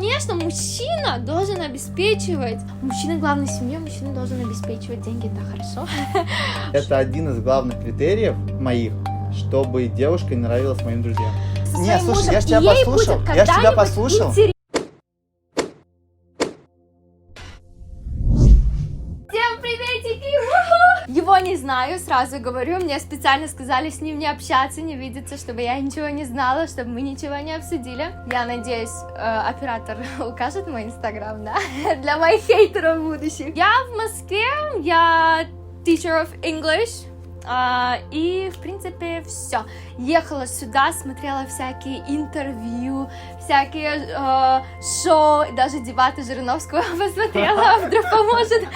конечно, мужчина должен обеспечивать. Мужчина главный в семье, мужчина должен обеспечивать деньги, да, хорошо. Это один из главных критериев моих, чтобы девушка нравилась моим друзьям. Не, слушай, я ж тебя послушал. Я ж тебя послушал. Всем приветики! Его не знаю, сразу говорю, мне специально сказали с ним не общаться, не видеться, чтобы я ничего не знала, чтобы мы ничего не обсудили. Я надеюсь, оператор укажет мой инстаграм, да, для моих хейтеров будущих. Я в Москве, я teacher of English. И, в принципе, все. Ехала сюда, смотрела всякие интервью, всякие шоу, даже дебаты Жириновского посмотрела, вдруг поможет.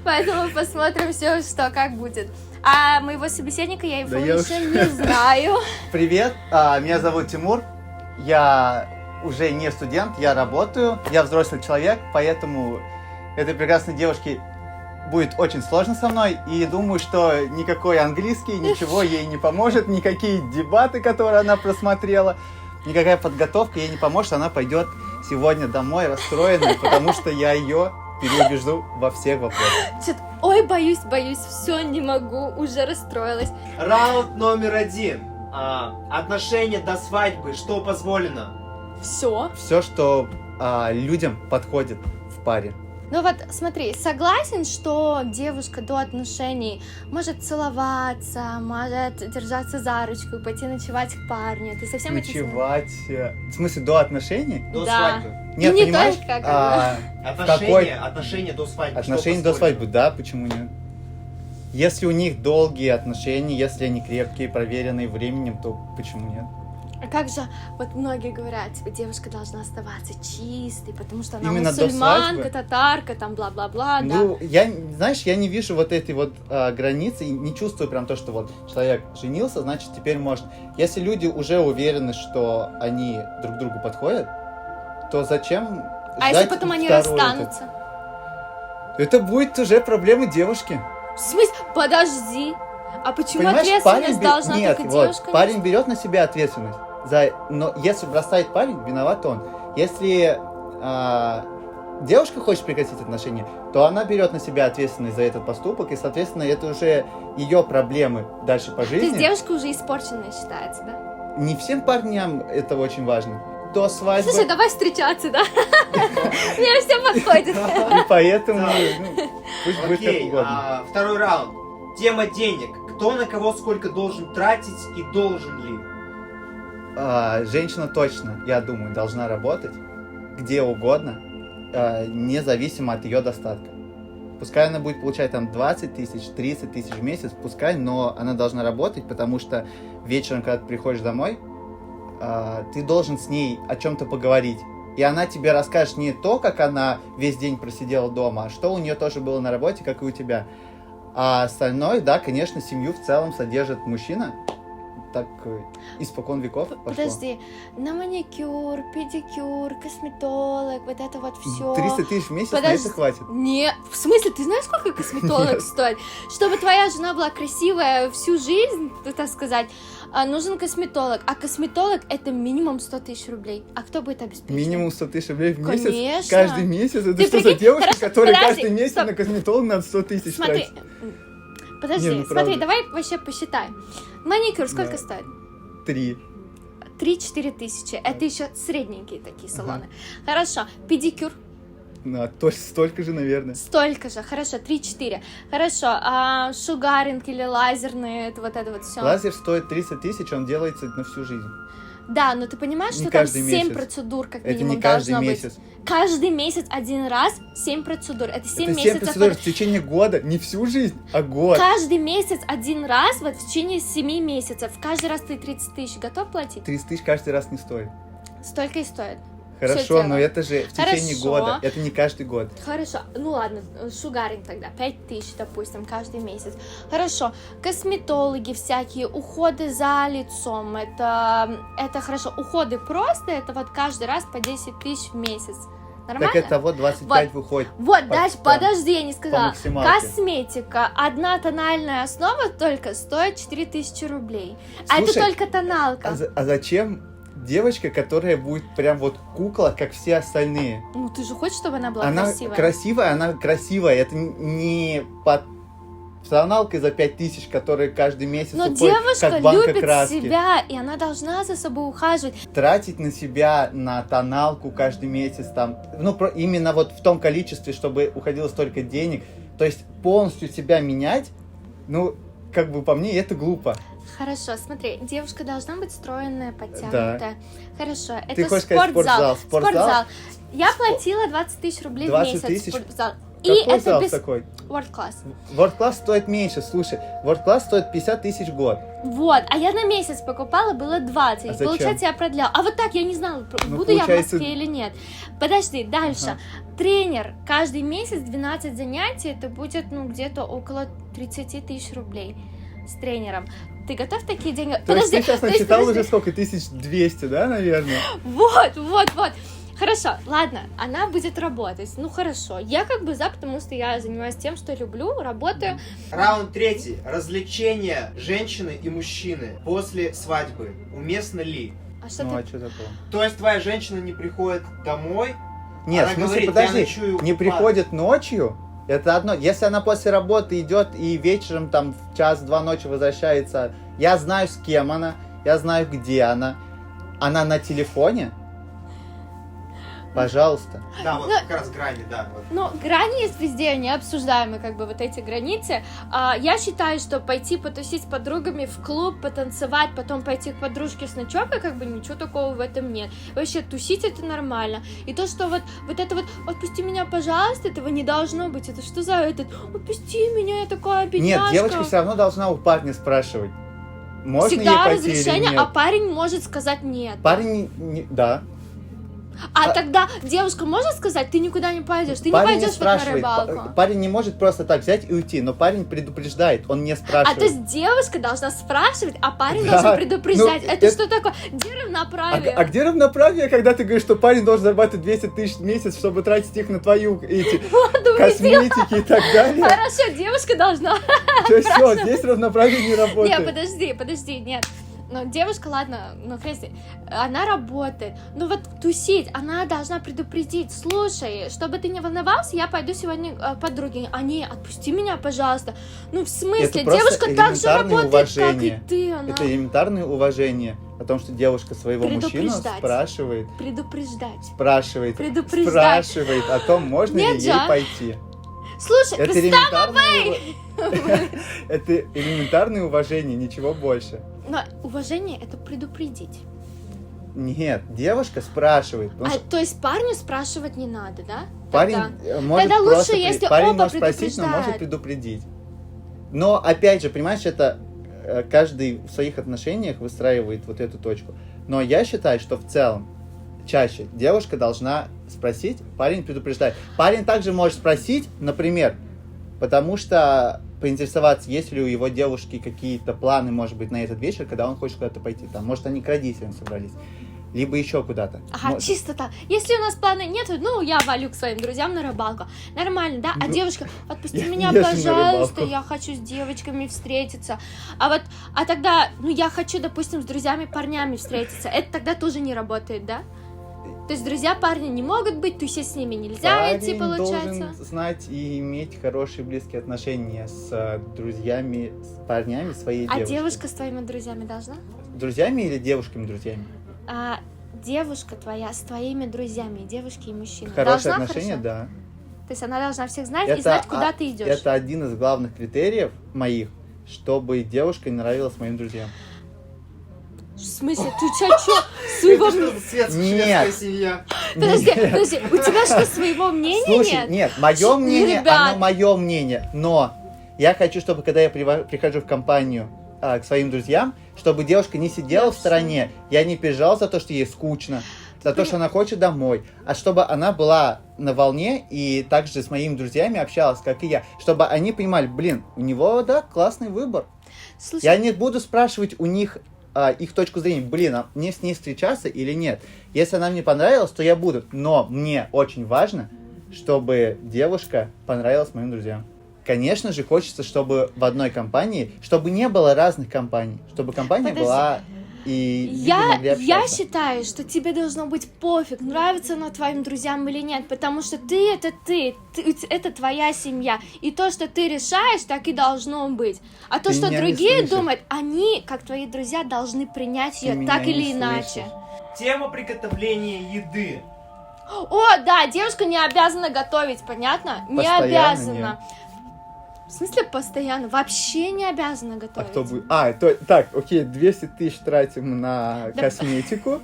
Поэтому посмотрим все, что как будет. А моего собеседника я его еще не знаю. Привет, меня зовут Тимур. Я уже не студент, я работаю, я взрослый человек, поэтому этой прекрасной девушке будет очень сложно со мной, и думаю, что никакой английский, ничего ей не поможет, никакие дебаты, которые она просмотрела, никакая подготовка ей не поможет, она пойдет сегодня домой расстроенной, потому что я ее переубежду во всех вопросах. Ой, боюсь, все, не могу, уже расстроилась. Раунд номер 1. Отношения до свадьбы, что позволено? Все. Все, что людям подходит в паре. Ну вот, смотри, согласен, что девушка до отношений может целоваться, может держаться за ручку, пойти ночевать к парню. Ты совсем Ночевать? В смысле, до отношений? До Да. свадьбы. Нет, не понимаешь? только Отношения до свадьбы. Отношения что до свадьбы, да, почему нет? Если у них долгие отношения, если они крепкие, проверенные временем, то почему нет? А как же, вот многие говорят, типа, девушка должна оставаться чистой, потому что она Именно до мусульманка, свадьбы? татарка, там, бла-бла-бла, Ну, да. я не вижу вот этой вот границы, и не чувствую прям то, что вот человек женился, значит, теперь может. Если люди уже уверены, что они друг другу подходят, то зачем А ждать если потом они второй расстанутся? Это будет уже проблема девушки. В смысле? Подожди. А почему Понимаешь, ответственность должна Нет, только вот, девушка? парень берет на себя ответственность. Но если бросает парень, виноват он. Если девушка хочет прекратить отношения, то она берет на себя ответственность за этот поступок, и, соответственно, это уже ее проблемы дальше по жизни. То есть девушка уже испорченная считается, да? Не всем парням это очень важно. До свадьбы. Слушай, давай встречаться, да? Мне все подходит. И поэтому пусть будет как Окей, угодно. второй раунд. Тема денег. Кто на кого сколько должен тратить и должен ли? Женщина точно, я думаю, должна работать где угодно, независимо от ее достатка. Пускай она будет получать там 20 тысяч, 30 тысяч в месяц, пускай, но она должна работать, потому что вечером, когда ты приходишь домой, ты должен с ней о чем-то поговорить. И она тебе расскажет не то, как она весь день просидела дома, а что у нее тоже было на работе, как и у тебя. А остальное, да, конечно, семью в целом содержит мужчина. Так испокон веков пошло. Подожди, на маникюр, педикюр, косметолог, вот это вот все. 300 тысяч в месяц, на это хватит. Не, в смысле, ты знаешь, сколько косметолог стоит? Чтобы твоя жена была красивая всю жизнь, так сказать, нужен косметолог. А косметолог это минимум 100 тысяч рублей. А кто будет обеспечивать? Минимум 100 тысяч рублей в месяц? Конечно. Каждый месяц? Это Ты что за прикинь? девушка, Хорошо, которая подожди, каждый месяц стоп. на косметолога надо 100 тысяч Смотри, тратить? подожди, Не, ну, смотри, правда. давай вообще посчитаем. Маникюр сколько Да. стоит? 3. 3-4 тысячи. Это еще средненькие такие салоны. Хорошо. Педикюр. Столько же, наверное. Столько же. Хорошо. 3-4. Хорошо. Шугаринг или лазерные, это вот все. Лазер стоит 30 тысяч, он делается на всю жизнь. Да, но ты понимаешь, Не что там каждый 7 месяц. процедур как Это минимум не каждый должно месяц. быть. Каждый месяц один раз 7 процедур. Это 7 Это 7 месяцев. процедур в течение года, не всю жизнь, а год. Каждый месяц один раз, вот в течение 7 месяцев. Каждый раз ты 30 тысяч готов платить? 30 тысяч каждый раз не стоит. Столько и стоит. Хорошо, дело. но это же в течение Хорошо. года, это не каждый год. Хорошо, ну ладно, шугаринг тогда, 5 тысяч, допустим, каждый месяц. Хорошо, косметологи всякие, уходы за лицом, это хорошо. Уходы просто, это вот каждый раз по 10 тысяч в месяц. Нормально? Так это вот 25 Вот. выходит. Вот, дальше, там, подожди, я не сказала. максималке. Косметика, одна тональная основа только стоит 4000 рублей. А это Слушай, только тоналка. А зачем девочка, которая будет прям вот кукла, как все остальные. Ну, ты же хочешь, чтобы она была Она красивая? она красивая. Это не под тоналкой за 5000, которая каждый месяц Но уходит, девушка как банка любит краски. себя, и она должна за собой ухаживать. Тратить на себя, на тоналку каждый месяц, там, ну, именно вот в том количестве, чтобы уходило столько денег. То есть полностью себя менять, ну, как бы по мне, это глупо. Хорошо, смотри, девушка должна быть стройная, подтянутая. Да. Хорошо, это Ты хочешь сказать спортзал. спортзал? Я платила 20 тысяч рублей 20 в месяц тысяч? в спортзал. Какой И это зал без такой? World Class. World Class стоит меньше, слушай. World Class стоит 50 тысяч в год. Вот, а я на месяц покупала, было 20. А зачем? Получается, я продляла. А вот так я не знала, Ну, буду я в получается- Москве или нет. Подожди, дальше. Ага. Тренер каждый месяц 12 занятий, это будет, ну, где-то около 30 тысяч рублей с тренером. Ты готов такие деньги? То есть ты сейчас то есть, насчитал подожди. уже сколько? 1200, да, наверное? Вот. Хорошо, ладно, она будет работать. Ну хорошо, я как бы за, потому что я занимаюсь тем, что люблю, работаю. Раунд 3. Развлечения женщины и мужчины после свадьбы. Уместно ли? А что Ну, ты... а что такое? То есть твоя женщина не приходит домой? Нет, Она в смысле, говорит, подожди, я ночую не у приходит ночью, это одно. Если она после работы идет и вечером там в 1-2 ночи возвращается, я знаю, с кем она, я знаю, где она на телефоне, пожалуйста. Да, вот Ну, как раз грани, да. Вот. Ну, грани есть везде, они обсуждаемы, как бы, вот эти границы. Я считаю, что пойти потусить с подругами в клуб, потанцевать, потом пойти к подружке с ночевкой, как бы, ничего такого в этом нет. Вообще, тусить это нормально. И то, что вот это вот, отпусти меня, пожалуйста, этого не должно быть. Это что за этот, отпусти меня, я такая бедняжка. Нет, девочка все равно должна у парня спрашивать, можно ей Всегда пойти или разрешение, нет. а парень может сказать нет. Парень, да. А тогда девушка может сказать, ты никуда не пойдешь, ты не Парень пойдешь вот на спрашивает. рыбалку. Парень не может просто так взять и уйти, но парень предупреждает, он не спрашивает. А то есть девушка должна спрашивать, а парень Да, должен предупреждать. ну, это это- что такое? Где равноправие? А где равноправие, когда ты говоришь, что парень должен зарабатывать 200 тысяч в месяц, чтобы тратить их на твою эти косметики и так далее? Хорошо, девушка должна. То есть все, здесь равноправие не работает. Не, подожди, нет. Ну, девушка, ладно, ну, хрен с ней, она работает. Ну, вот тусить, она должна предупредить. Слушай, чтобы ты не волновался, я пойду сегодня к подруге. А не, отпусти меня, пожалуйста. Ну, в смысле, Это просто девушка так же элементарное работает, как и уважение. ты. Она Это элементарное уважение о том, что девушка своего мужчину Предупреждать. спрашивает предупреждать. спрашивает о том, можно Нет ли же. ей пойти. Слушай, Это Кристина, это элементарное уважение, ничего больше. но уважение это предупредить. Нет, девушка спрашивает. потому что То есть парню спрашивать не надо, да? парень Тогда. может Тогда лучше, просто если парень оба может спросить, но может предупреждают. предупредить. Но опять же, понимаешь, это каждый в своих отношениях выстраивает вот эту точку. Но я считаю, что в целом чаще девушка должна спросить, парень предупреждает. Парень также может спросить, например, потому что поинтересоваться, есть ли у его девушки какие-то планы, может быть, на этот вечер, когда он хочет куда-то пойти. Там, может, они к родителям собрались, либо еще куда-то. Ага, Может- чисто так. Если у нас плана нет, ну, я валю к своим друзьям на рыбалку. Нормально, да? А Ну, девушка, отпусти я меня, езжу на пожалуйста, рыбалку. я хочу с девочками встретиться. А тогда, ну, я хочу, допустим, с друзьями-парнями встретиться. Это тогда тоже не работает, да? То есть друзья парня не могут быть, тусить с ними нельзя идти, Парень получается. должен знать и иметь хорошие близкие отношения с друзьями, с парнями своей А девушки. девушка с твоими друзьями должна? Друзьями или девушками-друзьями? А девушка твоя с твоими друзьями, девушки и мужчины. Хорошие должна, отношения, хорошо? да. То есть она должна всех знать и знать, куда ты идешь. Это один из главных критериев моих, чтобы девушка нравилась моим друзьям. В смысле, ты чё, своего Это мнения? что, светская Нет. семья? Подожди, Нет. подожди, у тебя что, своего мнения Слушай, нет? мое мнение, Ребят. оно мое мнение, но я хочу, чтобы когда я прихожу в компанию к своим друзьям, чтобы девушка не сидела в стороне, я не переживал за то, что ей скучно, за то, что она хочет домой, а чтобы она была на волне и также с моими друзьями общалась, как и я, чтобы они понимали, блин, у него, да, классный выбор. Слушай, Я не буду спрашивать у них их точку зрения, блин, а мне с ней встречаться или нет. Если она мне понравилась, то я буду. Но мне очень важно, чтобы девушка понравилась моим друзьям. Конечно же, хочется, чтобы в одной компании, чтобы не было разных компаний, чтобы компания Подожди. была и люди могли Я общаться. считаю, что тебе должно быть пофиг, нравится оно твоим друзьям или нет, потому что ты это это твоя семья, и то, что ты решаешь, так и должно быть. А то, Ты что меня не другие слышишь. думают, они, как твои друзья, должны принять Ты ее меня так не или иначе. слышишь. Тема приготовления еды. О, да, девушка не обязана готовить, понятно? Не Постоянно обязана. В смысле постоянно? Вообще не обязана А готовить. кто будет? Так, окей, 200 тысяч тратим на косметику,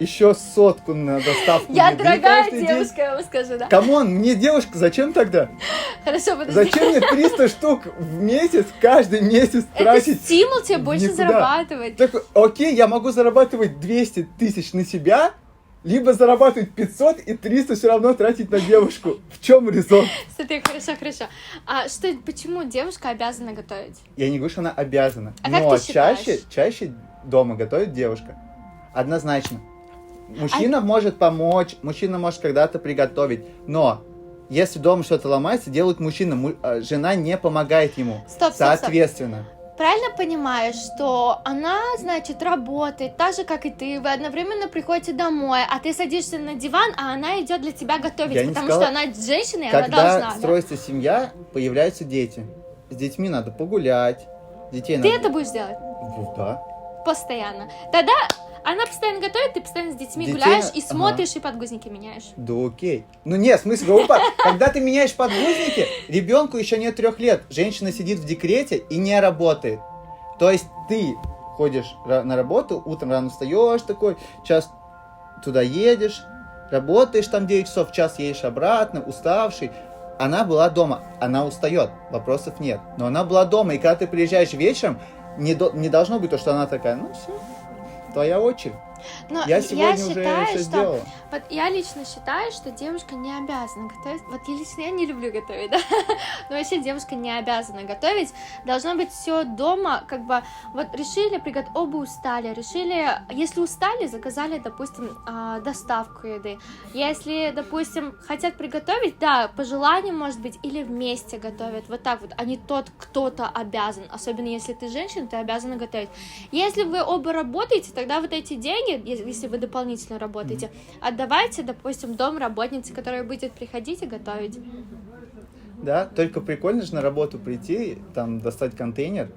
еще 100 на доставку Я еды дорогая каждый день. девушка, я вам скажу, да? Камон, мне девушка, зачем тогда? Хорошо, подожди. Зачем мне 300 штук в месяц, каждый месяц Это тратить? стимул тебе больше никуда? зарабатывать. Так, окей, я могу зарабатывать 200 тысяч на себя, либо зарабатывать 500 и 300 все равно тратить на девушку. В чем резон? Смотри, хорошо. Почему девушка обязана готовить? Я не говорю, что она обязана. А как но ты считаешь? чаще дома готовит девушка. Однозначно. Мужчина может помочь, мужчина может когда-то приготовить, но если дома что-то ломается, делает мужчина, жена не помогает ему. Стоп. Соответственно. Правильно понимаешь, что она, значит, работает так же, как и ты, вы одновременно приходите домой, а ты садишься на диван, а она идет для тебя готовить, Я не потому сказала- что она женщина, и она Когда должна. Да? строится семья, появляются дети. С детьми надо погулять. Детей Ты надо... это будешь делать Ну, да. постоянно. Тогда она постоянно готовит, ты постоянно с детьми Детей- гуляешь и ага. смотришь, и подгузники меняешь. Да окей. Ну нет, в смысле, когда ты меняешь подгузники, ребенку еще нет 3 лет. Женщина сидит в декрете и не работает. То есть ты ходишь на работу, утром рано встаешь такой, час туда едешь, работаешь там 9 часов, час едешь обратно, уставший. Она была дома, она устает, вопросов нет. Но она была дома, и когда ты приезжаешь вечером, не должно быть то, что она такая, ну все, твоя очередь. Но Я сегодня уже считаю, все что сделала. вот я лично считаю, что девушка не обязана готовить. Вот я не люблю готовить, да. Но вообще девушка не обязана готовить. Должно быть все дома, как бы, вот решили приготовить, оба устали, решили, если устали, заказали, допустим, доставку еды. Если, допустим, хотят приготовить, да, по желанию, может быть, или вместе готовят, вот так вот, а не тот кто-то обязан. Особенно если ты женщина, ты обязана готовить. Если вы оба работаете, тогда вот эти деньги, если вы дополнительно работаете, отдавайте, допустим, домработнице, которая будет приходить и готовить. Да, только прикольно же на работу прийти, там достать контейнер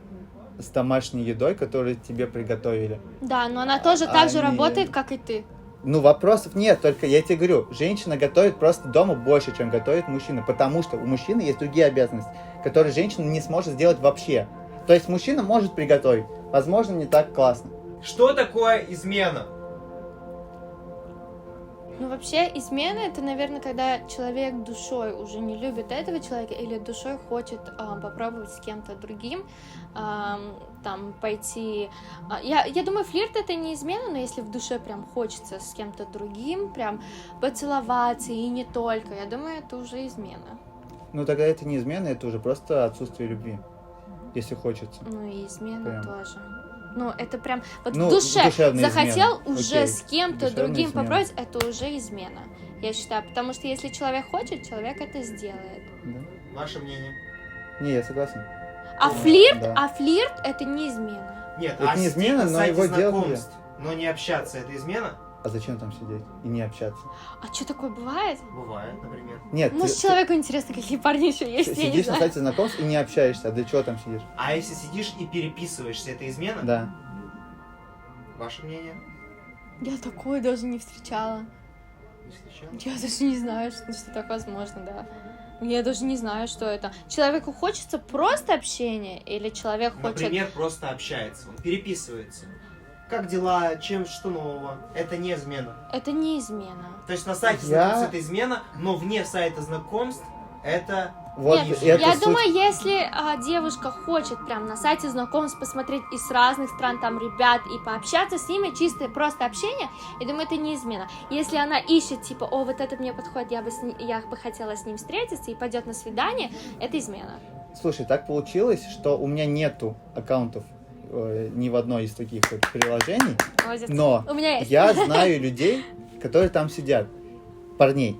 с домашней едой, которую тебе приготовили. Да, но она тоже так же Они- работает, как и ты. Ну, вопросов нет, только я тебе говорю, женщина готовит просто дома больше, чем готовит мужчина, потому что у мужчины есть другие обязанности, которые женщина не сможет сделать вообще. То есть мужчина может приготовить, возможно, не так классно. Что такое измена? Ну, вообще, измена — это, наверное, когда человек душой уже не любит этого человека или душой хочет попробовать с кем-то другим, там, пойти... Я думаю, флирт — это не измена, но если в душе прям хочется с кем-то другим, прям поцеловаться и не только, я думаю, это уже измена. Ну, тогда это не измена, это уже просто отсутствие любви, если хочется. Ну, и измена Прям. тоже. Ну, это прям... Вот Ну, в душе душевная захотел измена. уже Окей. с кем-то Душевная другим измена. попробовать, это уже измена, я считаю. Потому что если человек хочет, человек это сделает. Да? Ваше мнение? Не, я согласен. А Да. флирт это не измена. Нет, Это не сидеть измена, на но сайте его делали. знакомств, но не общаться, это измена? А зачем там сидеть и не общаться? А что такое бывает? Бывает, например. Нет, Может, человеку интересно, какие парни еще есть, я не сидишь на знаю. сайте знакомств и не общаешься, а для чего там сидишь? А если сидишь и переписываешься, это измена? Да. Ваше мнение? Я такое даже не встречала. Не встречал? Я даже не знаю, что так возможно, да. Я даже не знаю, что это. Человеку хочется просто общения, или человек хочет... Например, просто общается, он переписывается. Как дела, что нового? Это не измена. Это не измена. То есть на сайте знакомств это измена, но вне сайта знакомств это... Вот Нет, это я суть. думаю, если девушка хочет прям на сайте знакомств посмотреть из разных стран там ребят и пообщаться с ними, чисто просто общение, я думаю, это не измена. Если она ищет, типа, о, вот этот мне подходит, я бы хотела с ним встретиться и пойдет на свидание, это измена. Слушай, так получилось, что у меня нету аккаунтов ни в одной из таких вот приложений, Молодец. но У меня есть. я знаю людей, которые там сидят, парней,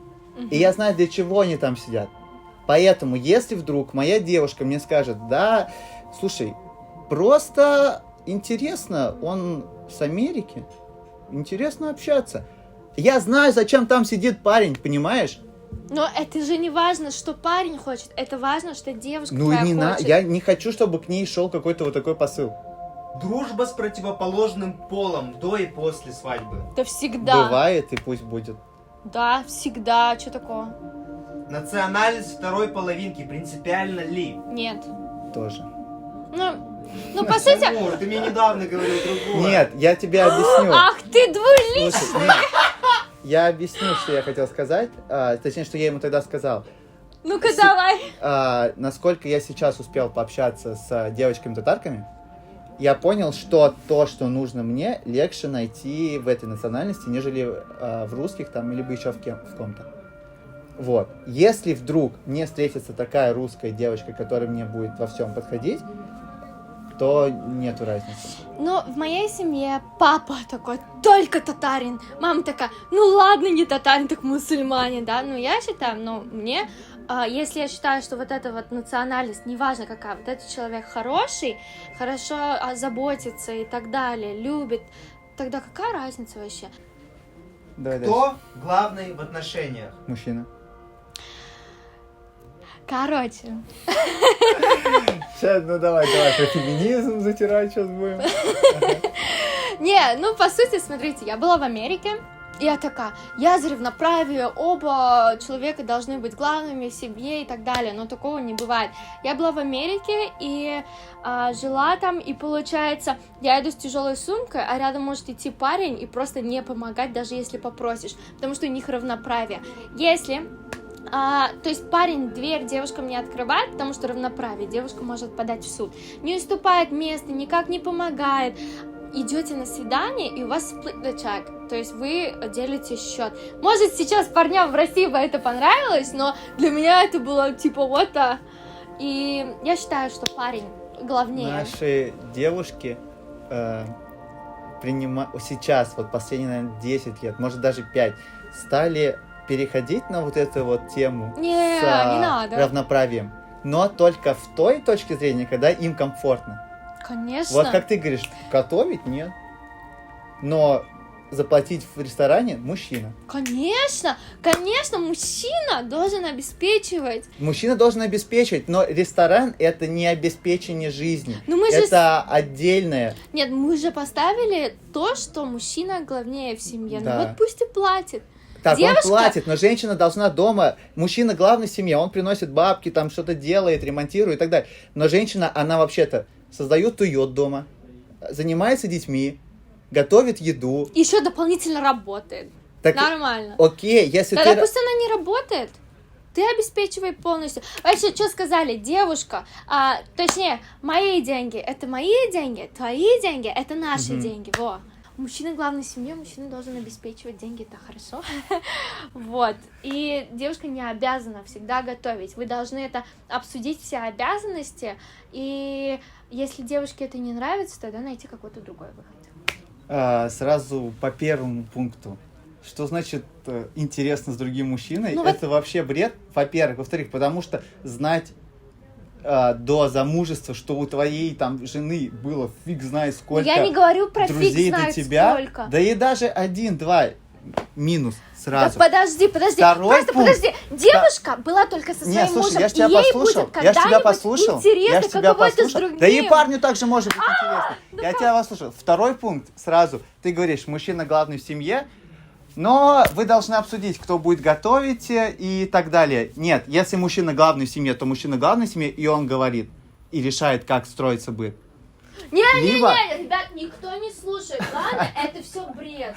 и я знаю, для чего они там сидят. Поэтому, если вдруг моя девушка мне скажет, да, слушай, просто интересно, он с Америки. Интересно общаться. Я знаю, зачем там сидит парень, понимаешь? Но это же не важно, что парень хочет, это важно, что девушка Ну, твоя не хочет. я не хочу, чтобы к ней шел какой-то вот такой посыл. Дружба с противоположным полом до и после свадьбы. Да всегда. Бывает, и пусть будет. Да, всегда. Что такого? Национальность второй половинки принципиально ли? Нет. Тоже. Ну, по сути... Тимур, ты мне недавно говорил другое. Нет, я тебе объясню. Ах ты двуличный! Слушай, нет. Я объясню, что я хотел сказать. Точнее, что я ему тогда сказал. Ну-ка, давай. Насколько я сейчас успел пообщаться с девочками-татарками, я понял, что то, что нужно мне, легче найти в этой национальности, нежели в русских там, либо еще в ком-то. Вот. Если вдруг мне встретится такая русская девочка, которая мне будет во всем подходить, то нету разницы. Но в моей семье папа такой, только татарин. Мама такая, ну ладно, не татарин, так мусульманин, да. Ну, я считаю, мне... Если я считаю, что вот эта вот национальность, неважно какая, вот этот человек хороший, хорошо заботится и так далее, любит, тогда какая разница вообще? Давай дальше. Кто главный в отношениях? Мужчина. Короче, Сейчас, ну давай, про феминизм затирать сейчас будем. не, ну по сути, смотрите, я была в Америке, и я такая, я за равноправие, оба человека должны быть главными в семье и так далее, но такого не бывает. Я была в Америке и жила там, и получается, я иду с тяжелой сумкой, а рядом может идти парень и просто не помогать, даже если попросишь, потому что у них равноправие. Если... то есть парень дверь девушкам не открывает, потому что равноправие, девушка может подать в суд, не уступает место, никак не помогает. Идете на свидание, и у вас split the check, то есть вы делите счет. Может, сейчас парням в России бы это понравилось, но для меня это было типа вот то. И я считаю, что парень главнее. Наши девушки сейчас, вот последние, наверное, 10 лет, может даже 5, стали переходить на вот эту вот тему Не, с не надо. равноправием, но только в той точке зрения, когда им комфортно. Конечно. Вот как ты говоришь, готовить нет, но заплатить в ресторане мужчина. Конечно, мужчина должен обеспечивать. Мужчина должен обеспечивать, но ресторан это не обеспечение жизни, Но мы же это отдельное. Нет, мы же поставили то, что мужчина главнее в семье. Да. Ну вот пусть и платит. Так, Девушка- он платит, но женщина должна дома, мужчина главный в семье, он приносит бабки, там что-то делает, ремонтирует и так далее. Но женщина, она вообще-то создает уют дома, занимается детьми, готовит еду. Еще дополнительно работает. Так, Нормально. окей, если Тогда ты... пусть она не работает. Ты обеспечивай полностью. Вообще, что сказали? Девушка, точнее, мои деньги, это мои деньги, твои деньги, это наши деньги. Во. Мужчина главный в семье, мужчина должен обеспечивать деньги, это хорошо. Вот. И девушка не обязана всегда готовить. Вы должны это обсудить, все обязанности. И если девушке это не нравится, тогда найти какой-то другой выход. Сразу по первому пункту. Что значит интересно с другим мужчиной? Ну, это вообще бред, во-первых. Во-вторых, потому что знать до замужества, что у твоей там жены было фиг знает сколько Я не говорю про фиг друзей до знает тебя, сколько. да и даже 1-2 минус сразу. Да подожди. Второй Просто пункт. подожди. Девушка была только со своим Не, слушай, мужем, я ж тебя и ей послушал, будет я ж тебя когда-нибудь послушал, интересно, я ж тебя каково это с послушал. другим. Да и парню также может быть интересно. Я тебя послушал. Второй пункт сразу. Ты говоришь, мужчина главный в семье, но вы должны обсудить, кто будет готовить и так далее. Нет, если мужчина главный в семье, то мужчина главный в семье, и он говорит, и решает, как строится быт. Не, ребят, никто не слушает, ладно? Это все бред.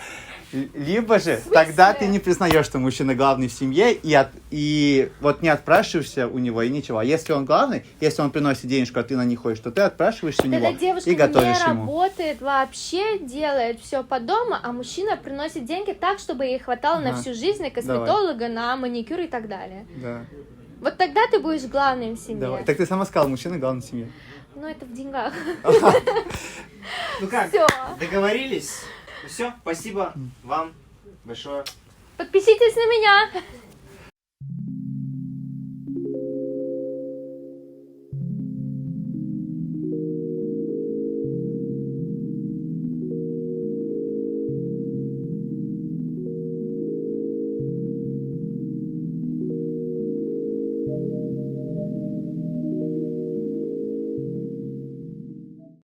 Либо же, смысле? тогда ты не признаешь, что мужчина главный в семье, и вот не отпрашиваешься у него, и ничего. А если он главный, если он приносит денежку, а ты на них ходишь, то ты отпрашиваешься у Когда него девушка и готовишь не ему. работает вообще, делает все по дому, а мужчина приносит деньги так, чтобы ей хватало на Ага. всю жизнь, на косметолога, на маникюр и так далее. Да. Вот тогда ты будешь главным в семье. Давай. Так ты сама сказала, мужчина главный в семье. Ну, это в деньгах. Ну как, Все. договорились? Все, спасибо вам большое. Подпишитесь на меня.